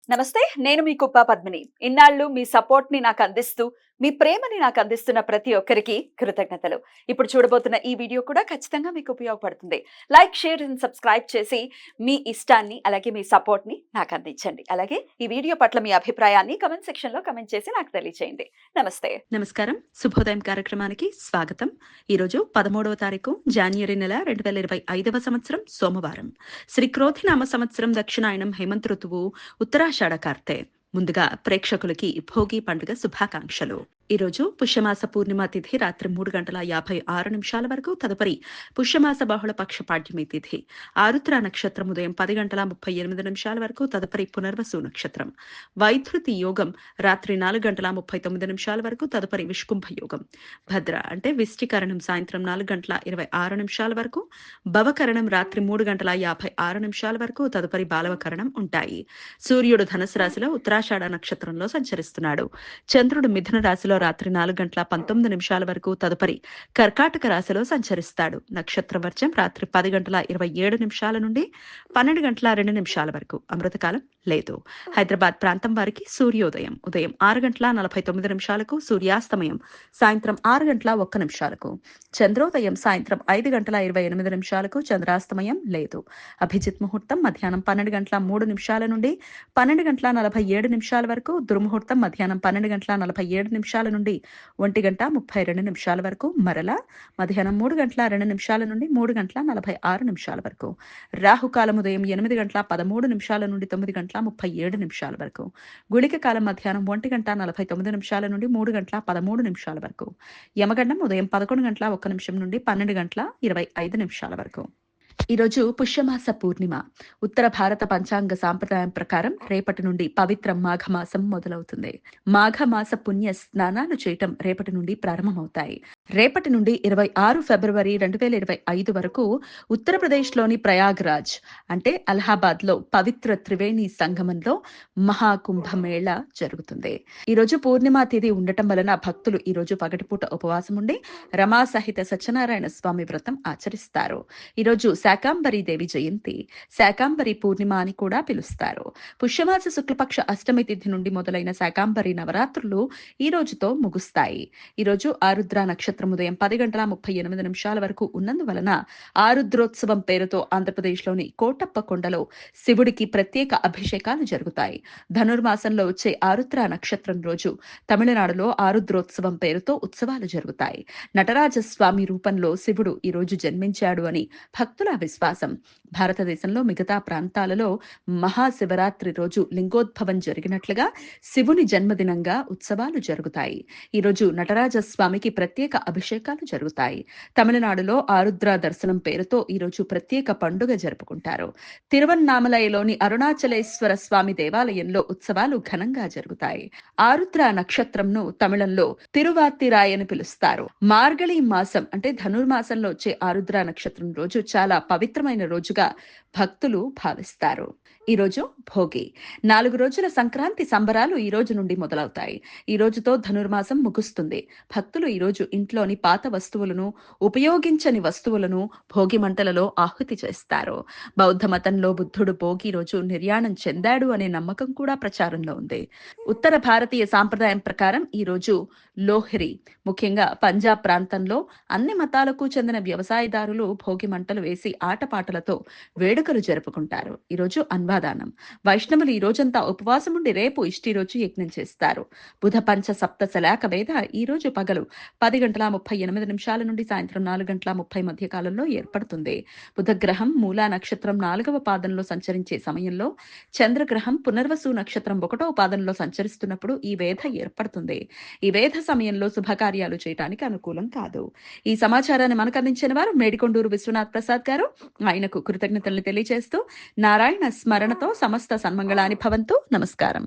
నమస్తే. నేను మీ కుప్ప పద్మిని. ఇన్నాళ్ళు మీ సపోర్ట్‌ని నాకందిస్తూ, మీ ప్రేమని నాకందిస్తున్న ప్రతి ఒక్కరికి కృతజ్ఞతలు. ఇప్పుడు చూడబోతున్న ఈ వీడియో కూడా ఖచ్చితంగా మీకు ఉపయోగపడుతుంది. లైక్, షేర్ అండ్ సబ్స్క్రైబ్ చేసి మీ ఇష్టాన్ని, అలాగే మీ సపోర్ట్‌ని నాకందించండి. అలాగే ఈ వీడియో పట్ల మీ అభిప్రాయాన్ని కామెంట్ సెక్షన్‌లో కామెంట్ చేసి నాకు తెలియచేయండి. నమస్తే. నమస్కారం. శుభోదయం కార్యక్రమానికి స్వాగతం. ఈరోజు 13వ తారీఖు జాన్యురి నెల 2025వ సంవత్సరం సోమవారం. శ్రీ క్రోధినామ సంవత్సరం దక్షిణాయనం హేమంత ఋతువు ఉత్తరాషాఢ కార్తె. ముందుగా ప్రేక్షకులకి భోగి పండుగ శుభాకాంక్షలు. ఈరోజు పుష్యమాస పూర్ణిమ తిథి రాత్రి 3:56 వరకు, తదుపరి పుష్యమాస బహుళ పక్ష పాడ్యమి తిథి ఆరుద్ర నక్షత్రం ఉదయం 10:38 వరకు, తదుపరి పునర్వసు నక్షత్రం. వైధృతి యోగం రాత్రి 4:39 వరకు, తదుపరి విష్కుంభ యోగం. భద్ర అంటే విష్టికరణం సాయంత్రం 4:26 వరకు, భవకరణం రాత్రి 3:56 వరకు, తదుపరి బాలవకరణం ఉంటాయి. సూర్యుడు ధనుసు రాశిలో ఉత్తరాషాఢ నక్షత్రంలో సంచరిస్తున్నాడు. చంద్రుడు మిథున రాశిలో రాత్రి 4:19 వరకు, తదుపరి కర్కాటక రాశిలో సంచరిస్తాడు. నక్షత్ర వర్జం రాత్రి 10:27 నుండి 12:02 వరకు. అమృతకాలం లేదు. హైదరాబాద్ ప్రాంతం వారికి సూర్యోదయం ఉదయం 6:49 సూర్యాస్తమయం సాయంత్రం 6:01 చంద్రోదయం సాయంత్రం 5:28 చంద్రాస్తమయం లేదు. అభిజిత్ ముహూర్తం మధ్యాహ్నం 12:03 నుండి 12:47 వరకు, దుర్ముహూర్తం మధ్యాహ్నం 12:47 నుండి 1:32 వరకు, మరలా మధ్యాహ్నం 3:02 నుండి 3:46 వరకు. రాహుకాలం ఉదయం 8:13 నుండి 9:37 వరకు. గుళిక కాలం మధ్యాహ్నం 1:49 నుండి 3:13 వరకు. యమగండం ఉదయం 11:01 నుండి 12:25 వరకు. ఈరోజు పుష్యమాస పూర్ణిమ. ఉత్తర భారత పంచాంగ సాంప్రదాయం ప్రకారం రేపటి నుండి పవిత్ర మాఘమాసం మొదలవుతుంది. మాఘమాస పుణ్య స్నానాలు చేయటం రేపటి నుండి ప్రారంభమవుతాయి. రేపటి నుండి 26 ఫిబ్రవరి 2025 వరకు ఉత్తరప్రదేశ్లోని ప్రయాగ్రాజ్ అంటే అలహాబాద్ లో పవిత్ర త్రివేణి సంగమంలో మహాకుంభమేళ జరుగుతుంది. ఈరోజు పూర్ణిమ తిథి ఉండటం వలన భక్తులు ఈరోజు పగటిపూట ఉపవాసం ఉండి రమా సహిత సత్యనారాయణ స్వామి వ్రతం ఆచరిస్తారు. ఈరోజు శాకాంబరి దేవి జయంతి. శాకాంబరి పూర్ణిమ అని కూడా పిలుస్తారు. పుష్యమాస శుక్లపక్ష అష్టమి తిథి నుండి మొదలైన శాకాంబరి నవరాత్రులు ఈ రోజుతో ముగుస్తాయి. ఈరోజు ఆరుద్ర నక్షత్రం ఉదయం 10:38 వరకు ఉన్నందువలన ఆరుద్రోత్సవం పేరుతో ఆంధ్రప్రదేశ్లోని కోటప్ప కొండలో శివుడికి ప్రత్యేక అభిషేకాలు జరుగుతాయి. ధనుర్మాసంలో వచ్చే ఆరుద్ర నక్షత్రం రోజు తమిళనాడులో ఆరుద్రోత్సవం పేరుతో ఉత్సవాలు జరుగుతాయి. నటరాజస్వామి రూపంలో శివుడు ఈ రోజు జన్మించాడు అని భక్తుల విశ్వాసం. భారతదేశంలో మిగతా ప్రాంతాలలో మహాశివరాత్రి రోజు లింగోద్భవం జరిగినట్లుగా శివుని జన్మదినంగా ఉత్సవాలు జరుగుతాయి. ఈరోజు నటరాజస్వామికి ప్రత్యేక అభిషేకాలు జరుగుతాయి. తమిళనాడులో ఆరుద్ర దర్శనం పేరుతో ఈరోజు ప్రత్యేక పండుగ జరుపుకుంటారు. తిరువన్నామలయలోని అరుణాచలేశ్వర స్వామి దేవాలయంలో ఉత్సవాలు ఘనంగా జరుగుతాయి. ఆరుద్ర నక్షత్రంను తమిళంలో తిరువాతిరాయ్ అని పిలుస్తారు. మార్గళి మాసం అంటే ధనుర్మాసంలో వచ్చే ఆరుద్ర నక్షత్రం రోజు చాలా పవిత్రమైన రోజుగా భక్తులు భావిస్తారు. ఈరోజు భోగి. 4 రోజుల సంక్రాంతి సంబరాలు ఈ రోజు నుండి మొదలవుతాయి. ఈ రోజుతో ధనుర్మాసం ముగుస్తుంది. భక్తులు ఈ రోజు ఇంట్లోని పాత వస్తువులను, ఉపయోగించని వస్తువులను భోగి మంటలలో ఆహుతి చేస్తారు. బౌద్ధ మతంలో బుద్ధుడు భోగి రోజు నిర్యాణం చెందాడు అనే నమ్మకం కూడా ప్రచారంలో ఉంది. ఉత్తర భారతీయ సాంప్రదాయం ప్రకారం ఈ రోజు లోహ్రి. ముఖ్యంగా పంజాబ్ ప్రాంతంలో అన్ని మతాలకు చెందిన వ్యవసాయదారులు భోగి మంటలు వేసి ఆటపాటలతో వేడుకలు జరుపుకుంటారు. ఈరోజు అన్వాదానం. వైష్ణవులు ఈ రోజంతా ఉపవాసం ఉండి రేపు ఇష్టి రోజు యజ్ఞం చేస్తారు. బుధ పంచ సప్త శలాక వేద ఈ రోజు పగలు 10:38 నుండి సాయంత్రం 4:30 మధ్య కాలంలో ఏర్పడుతుంది. బుధగ్రహం మూలా నక్షత్రం 4వ పాదంలో సంచరించే సమయంలో, చంద్రగ్రహం పునర్వసు నక్షత్రం 1వ పాదంలో సంచరిస్తున్నప్పుడు ఈ వేద ఏర్పడుతుంది. ఈ వేద సమయంలో శుభకార్యాలు చేయడానికి అనుకూలం కాదు. ఈ సమాచారాన్ని మనకు అందించిన వారు మేడికొండూరు విశ్వనాథ్ ప్రసాద్ గారు. ఆయనకు కృతజ్ఞతలు తెలియజేస్తూ నారాయణ స్మరణతో సమస్త సన్మంగళాని భవంతు. నమస్కారం.